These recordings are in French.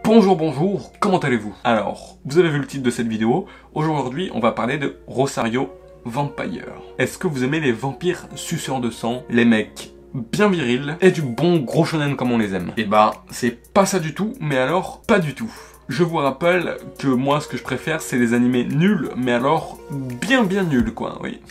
Bonjour, comment allez-vous? Alors, vous avez vu le titre de cette vidéo, aujourd'hui on va parler de Rosario Vampire. Est-ce que vous aimez les vampires suceurs de sang, les mecs bien virils et du bon gros shonen comme on les aime? Et bah, c'est pas ça du tout, mais alors pas du tout. Je vous rappelle que moi ce que je préfère c'est les animés nuls, mais alors bien nuls quoi, oui.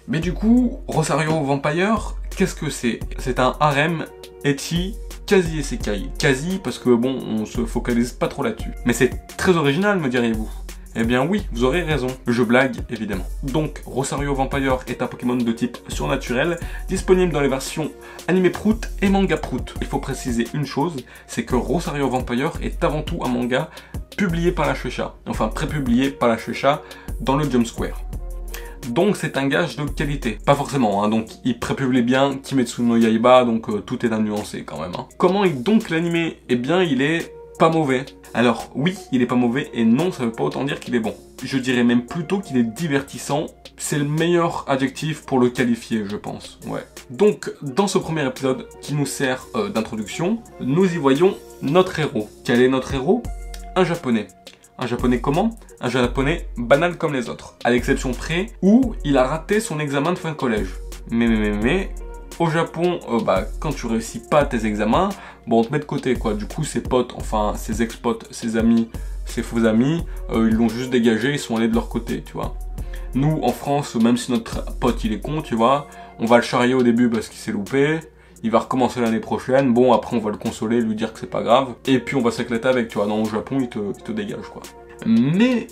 Mais du coup, Rosario Vampire, qu'est-ce que c'est? C'est un harem ecchi quasi isekai. Quasi parce que bon, on se focalise pas trop là-dessus. Mais c'est très original, me diriez-vous? Eh bien oui, vous aurez raison. Je blague, évidemment. Donc, Rosario Vampire est un Pokémon de type surnaturel, disponible dans les versions animé Prout et manga Prout. Il faut préciser une chose, c'est que Rosario Vampire est avant tout un manga publié par la Shueisha. Enfin, prépublié par la Shueisha dans le Jump Square. Donc c'est un gage de qualité. Pas forcément, hein, donc il prépublie bien Kimetsu no Yaiba, donc tout est à nuancer quand même. Hein. Comment est donc l'animé? Eh bien il est pas mauvais. Alors oui, il est pas mauvais, et non, ça veut pas autant dire qu'il est bon. Je dirais même plutôt qu'il est divertissant. C'est le meilleur adjectif pour le qualifier, je pense. Ouais. Donc dans ce premier épisode qui nous sert d'introduction, nous y voyons notre héros. Quel est notre héros? Un japonais. Un japonais comment? Un japonais banal comme les autres. À l'exception près où il a raté son examen de fin de collège. Mais, au Japon, quand tu réussis pas tes examens, bon, on te met de côté, quoi. Du coup, ses potes, enfin, ses ex-potes, ses amis, ses faux amis, ils l'ont juste dégagé, ils sont allés de leur côté, tu vois. Nous, en France, même si notre pote, il est con, tu vois, on va le charrier au début parce qu'il s'est loupé. Il va recommencer l'année prochaine, bon après on va le consoler, lui dire que c'est pas grave, et puis on va s'éclater avec, tu vois, non au Japon il te dégage quoi. Mais,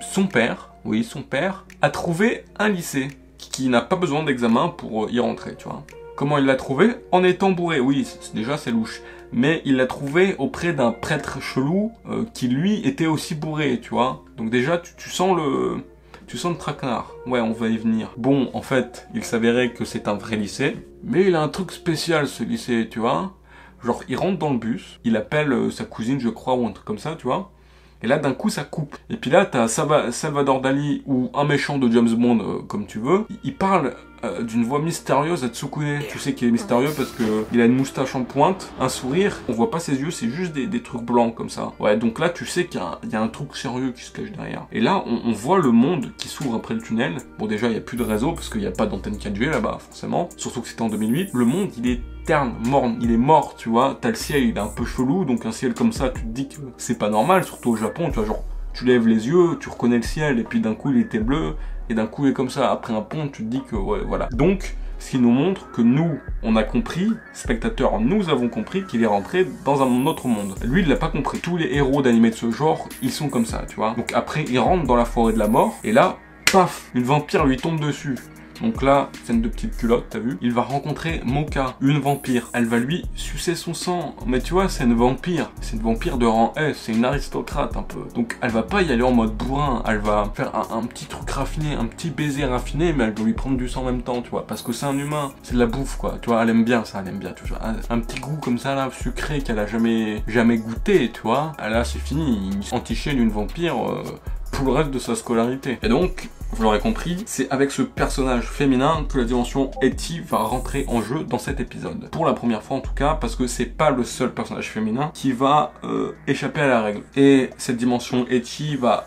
son père, oui son père, a trouvé un lycée, qui n'a pas besoin d'examen pour y rentrer, tu vois. Comment il l'a trouvé? En étant bourré, oui, déjà c'est louche. Mais il l'a trouvé auprès d'un prêtre chelou, qui lui était aussi bourré, tu vois. Donc déjà tu sens le... Tu sens le traquenard. Ouais, on va y venir. Bon, en fait, il s'avérait que c'est un vrai lycée. Mais il a un truc spécial, ce lycée, tu vois. Genre, il rentre dans le bus, il appelle sa cousine, je crois, ou un truc comme ça, tu vois. Et là, d'un coup, ça coupe. Et puis là, t'as Salvador Dali, ou un méchant de James Bond, comme tu veux. Il parle d'une voix mystérieuse à Tsukune. Tu sais qu'il est mystérieux parce que il a une moustache en pointe, un sourire. On voit pas ses yeux, c'est juste des trucs blancs comme ça. Ouais, donc là, tu sais qu'il y a un truc sérieux qui se cache derrière. Et là, on voit le monde qui s'ouvre après le tunnel. Bon, déjà, il y a plus de réseau parce qu'il n'y a pas d'antenne 4G là-bas, forcément. Surtout que c'était en 2008. Le monde, il est terne, morne, il est mort, tu vois. T'as le ciel, il est un peu chelou, donc un ciel comme ça, tu te dis que c'est pas normal, surtout au Japon, tu vois, genre, tu lèves les yeux, tu reconnais le ciel, et puis d'un coup, il était bleu, et d'un coup, il est comme ça, après un pont, tu te dis que, ouais, voilà. Donc, ce qui nous montre que nous, on a compris, spectateurs, nous avons compris qu'il est rentré dans un autre monde. Lui, il l'a pas compris. Tous les héros d'animés de ce genre, ils sont comme ça, tu vois. Donc après, il rentre dans la forêt de la mort, et là, paf, une vampire lui tombe dessus. Donc là, scène de petite culotte, t'as vu? Il va rencontrer Moka, une vampire. Elle va lui sucer son sang. Mais tu vois, c'est une vampire. C'est une vampire de rang S, c'est une aristocrate un peu. Donc elle va pas y aller en mode bourrin. Elle va faire un petit truc raffiné, un petit baiser raffiné, mais elle va lui prendre du sang en même temps, tu vois. Parce que c'est un humain, c'est de la bouffe, quoi. Tu vois, elle aime bien ça, elle aime bien, tu vois. Un petit goût comme ça, là, sucré, qu'elle a jamais goûté, tu vois. Là, c'est fini. Il entiché d'une vampire... pour le reste de sa scolarité. Et donc, vous l'aurez compris, c'est avec ce personnage féminin que la dimension ecchi va rentrer en jeu dans cet épisode. Pour la première fois en tout cas, parce que c'est pas le seul personnage féminin qui va échapper à la règle. Et cette dimension ecchi va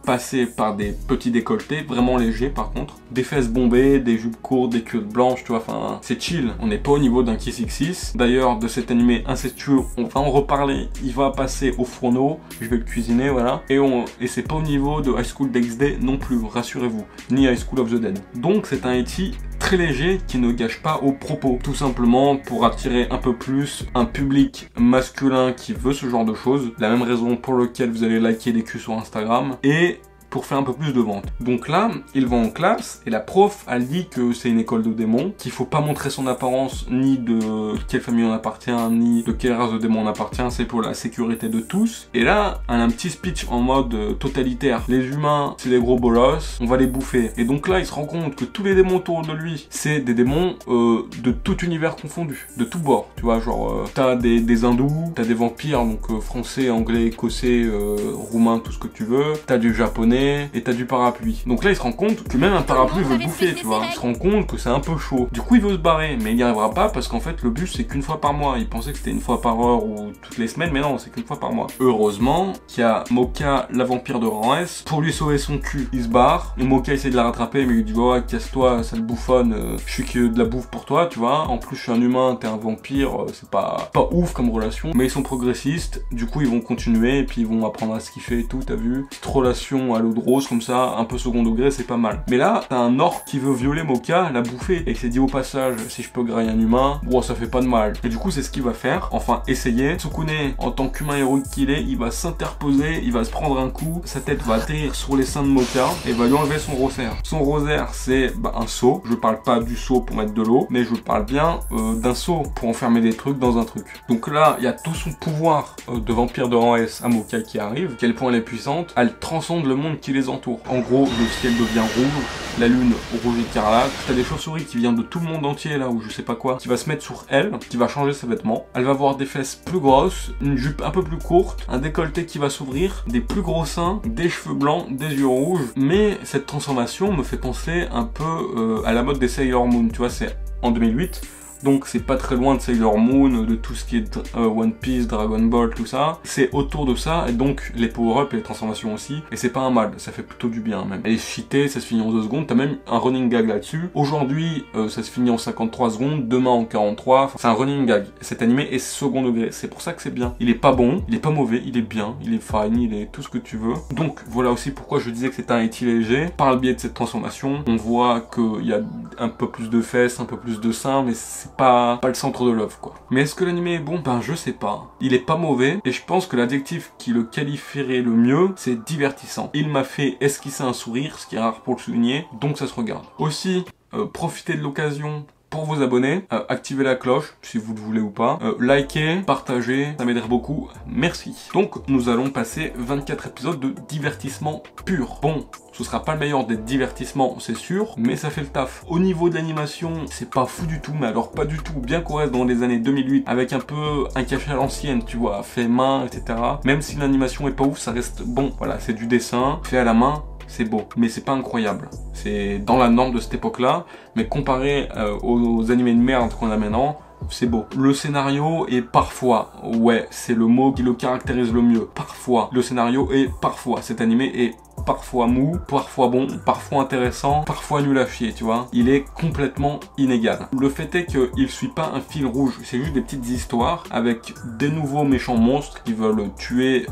passer par des petits décolletés, vraiment légers par contre, des fesses bombées, des jupes courtes, des culottes blanches, tu vois, enfin, c'est chill. On n'est pas au niveau d'un Kiss X6. D'ailleurs, de cet animé incestueux, on va en reparler, il va passer au fourneau, je vais le cuisiner, voilà, et c'est pas au niveau de High School DxD non plus, rassurez-vous, ni High School of the Dead. Donc c'est un ecchi très léger qui ne gâche pas aux propos, tout simplement pour attirer un peu plus un public masculin qui veut ce genre de choses, la même raison pour laquelle vous allez liker des culs sur Instagram, et pour faire un peu plus de ventes. Donc là, ils vont en classe et la prof, elle dit que c'est une école de démons, qu'il faut pas montrer son apparence, ni de quelle famille on appartient, ni de quelle race de démon on appartient, c'est pour la sécurité de tous. Et là, elle a un petit speech en mode totalitaire. Les humains, c'est des gros bolosses, on va les bouffer. Et donc là, il se rend compte que tous les démons autour de lui, c'est des démons de tout univers confondu, de tout bord. Tu vois, genre, t'as des hindous, t'as des vampires, donc français, anglais, écossais, roumain, tout ce que tu veux, t'as du japonais, fermé et t'as du parapluie. Donc là il se rend compte que même un parapluie veut le bouffer, tu vois. Il se rend compte que c'est un peu chaud. Du coup il veut se barrer, mais il n'y arrivera pas parce qu'en fait le bus c'est qu'une fois par mois. Il pensait que c'était une fois par heure ou toutes les semaines, mais non, c'est qu'une fois par mois. Heureusement qu'il y a Mocha, la vampire de rang S, pour lui sauver son cul. Il se barre, et Mocha essaie de la rattraper, mais il lui dit oh casse-toi, sale bouffonne, je suis que de la bouffe pour toi, tu vois. En plus je suis un humain, t'es un vampire, c'est pas ouf comme relation, mais ils sont progressistes, du coup ils vont continuer et puis ils vont apprendre à se kiffer et tout, t'as vu. Cette relation à l'eau de rose comme ça, un peu second degré, c'est pas mal. Mais là, t'as un orc qui veut violer Mocha, la bouffer, et il s'est dit au passage, si je peux grailler un humain, bon ça fait pas de mal. Et du coup c'est ce qu'il va faire, enfin essayer. Tsukune, en tant qu'humain héroïque qu'il est, il va s'interposer, il va se prendre un coup, sa tête va atterrir sur les seins de Mocha et va lui enlever son rosaire. Son rosaire c'est un seau, je parle pas du seau pour mettre de l'eau, mais je parle bien d'un seau pour enfermer des trucs dans un truc. Donc là, il y a tout son pouvoir de vampire de rang S à Mocha qui arrive, quel point elle est puissante, elle transcende le monde qui les entoure. En gros, le ciel devient rouge, la lune rouge écarlate, t'as des chauves-souris qui viennent de tout le monde entier là, ou je sais pas quoi, qui va se mettre sur elle, qui va changer ses vêtements, elle va avoir des fesses plus grosses, une jupe un peu plus courte, un décolleté qui va s'ouvrir, des plus gros seins, des cheveux blancs, des yeux rouges, mais cette transformation me fait penser un peu à la mode des Sailor Moon, tu vois, c'est en 2008, donc c'est pas très loin de Sailor Moon, de tout ce qui est One Piece, Dragon Ball, tout ça. C'est autour de ça, et donc les power-up et les transformations aussi, et c'est pas un mal, ça fait plutôt du bien même. Elle est cheatée, ça se finit en 2 secondes, t'as même un running gag là-dessus. Aujourd'hui, ça se finit en 53 secondes, demain en 43, c'est un running gag. Cet animé est second degré, c'est pour ça que c'est bien. Il est pas bon, il est pas mauvais, il est bien, il est fine, il est tout ce que tu veux. Donc voilà aussi pourquoi je disais que c'est un eti léger. Par le biais de cette transformation, on voit qu'il y a un peu plus de fesses, un peu plus de seins, mais c'est pas le centre de l'œuvre quoi. Mais est-ce que l'anime est bon? Ben je sais pas. Il est pas mauvais et je pense que l'adjectif qui le qualifierait le mieux c'est divertissant. Il m'a fait esquisser un sourire, ce qui est rare pour le souligner, donc ça se regarde. Aussi, profitez de l'occasion pour vous abonner, activez la cloche si vous le voulez ou pas, likez, partagez, ça m'aiderait beaucoup, merci. Donc nous allons passer 24 épisodes de divertissement pur. Bon, ce sera pas le meilleur des divertissements, c'est sûr, mais ça fait le taf. Au niveau de l'animation, c'est pas fou du tout, mais alors pas du tout, bien qu'on reste dans les années 2008, avec un peu un cachet à l'ancienne, tu vois, fait main, etc. Même si l'animation est pas ouf, ça reste bon. Voilà, c'est du dessin, fait à la main, c'est beau, mais c'est pas incroyable. C'est dans la norme de cette époque-là, mais comparé aux animés de merde qu'on a maintenant, c'est beau. Le scénario est parfois, ouais, c'est le mot qui le caractérise le mieux. Parfois, le scénario est parfois. Cet animé est parfois mou, parfois bon, parfois intéressant, parfois nul à chier, tu vois. Il est complètement inégal. Le fait est qu'il suit pas un fil rouge, c'est juste des petites histoires avec des nouveaux méchants monstres qui veulent tuer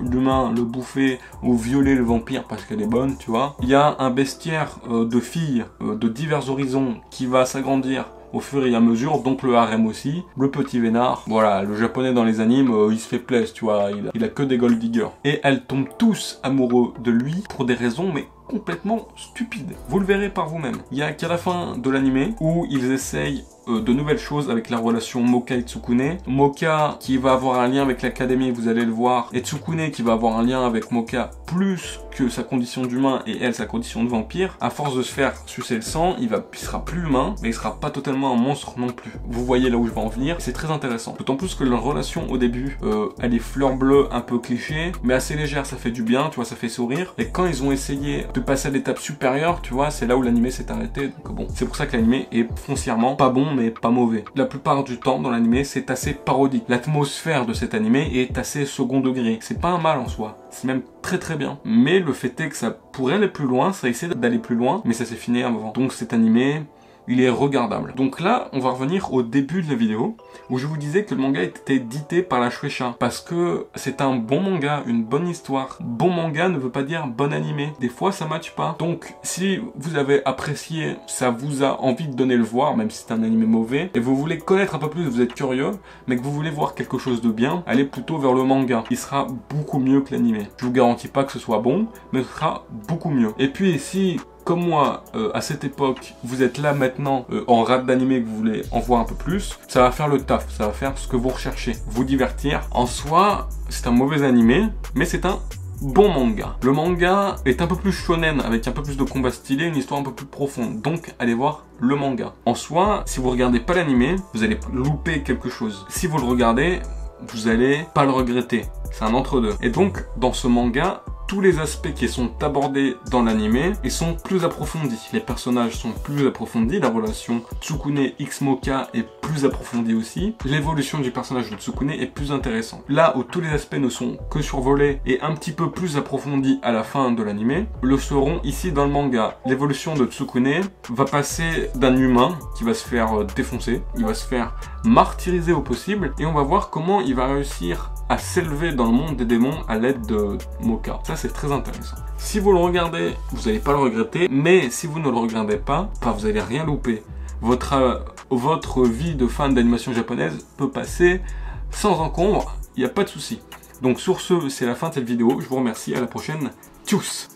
l'humain, le bouffer ou violer le vampire parce qu'elle est bonne, tu vois. Il y a un bestiaire de filles de divers horizons qui va s'agrandir au fur et à mesure, donc le harem aussi, le petit vénard, voilà, le japonais dans les animes, il se fait plaisir, tu vois, il a que des gold diggers. Et elles tombent tous amoureux de lui pour des raisons, mais complètement stupides. Vous le verrez par vous-même. Il y a qu'à la fin de l'animé où ils essayent de nouvelles choses avec la relation Mocha et Tsukune. Mocha qui va avoir un lien avec l'académie, vous allez le voir, et Tsukune qui va avoir un lien avec Mocha plus que sa condition d'humain et elle sa condition de vampire. À force de se faire sucer le sang, il sera plus humain, mais il sera pas totalement un monstre non plus. Vous voyez là où je vais en venir, c'est très intéressant. D'autant plus que leur relation au début, elle est fleur bleue, un peu cliché, mais assez légère, ça fait du bien, tu vois, ça fait sourire. Et quand ils ont essayé de passer à l'étape supérieure, tu vois, c'est là où l'animé s'est arrêté. Donc bon, c'est pour ça que l'animé est foncièrement pas bon, mais pas mauvais. La plupart du temps dans l'animé, c'est assez parodique. L'atmosphère de cet animé est assez second degré. C'est pas un mal en soi. C'est même très très bien. Mais le fait est que ça pourrait aller plus loin, ça essaie d'aller plus loin, mais ça s'est fini avant. Donc cet animé, il est regardable. Donc là, on va revenir au début de la vidéo, où je vous disais que le manga était édité par la Shueisha, parce que c'est un bon manga, une bonne histoire. Bon manga ne veut pas dire bon animé. Des fois, ça matche pas. Donc, si vous avez apprécié, ça vous a envie de donner le voir, même si c'est un animé mauvais, et vous voulez connaître un peu plus, vous êtes curieux, mais que vous voulez voir quelque chose de bien, allez plutôt vers le manga. Il sera beaucoup mieux que l'animé. Je vous garantis pas que ce soit bon, mais ce sera beaucoup mieux. Et puis, si comme moi, à cette époque, vous êtes là maintenant en rate d'animé que vous voulez en voir un peu plus, ça va faire le taf, ça va faire ce que vous recherchez, vous divertir. En soi, c'est un mauvais animé, mais c'est un bon manga. Le manga est un peu plus shonen, avec un peu plus de combat stylé, une histoire un peu plus profonde, donc allez voir le manga. En soi, si vous regardez pas l'animé, vous allez louper quelque chose. Si vous le regardez, vous allez pas le regretter. C'est un entre-deux. Et donc, dans ce manga, tous les aspects qui sont abordés dans l'anime, ils sont plus approfondis. Les personnages sont plus approfondis, la relation Tsukune x Moka est plus approfondie aussi. L'évolution du personnage de Tsukune est plus intéressante. Là où tous les aspects ne sont que survolés et un petit peu plus approfondis à la fin de l'anime, le seront ici dans le manga. L'évolution de Tsukune va passer d'un humain qui va se faire défoncer, il va se faire martyriser au possible, et on va voir comment il va réussir à s'élever dans le monde des démons à l'aide de Moka. Ça, c'est très intéressant. Si vous le regardez, vous n'allez pas le regretter, mais si vous ne le regardez pas, vous n'allez rien louper. Votre vie de fan d'animation japonaise peut passer sans encombre, il n'y a pas de souci. Donc sur ce, c'est la fin de cette vidéo. Je vous remercie, à la prochaine. Tchuss!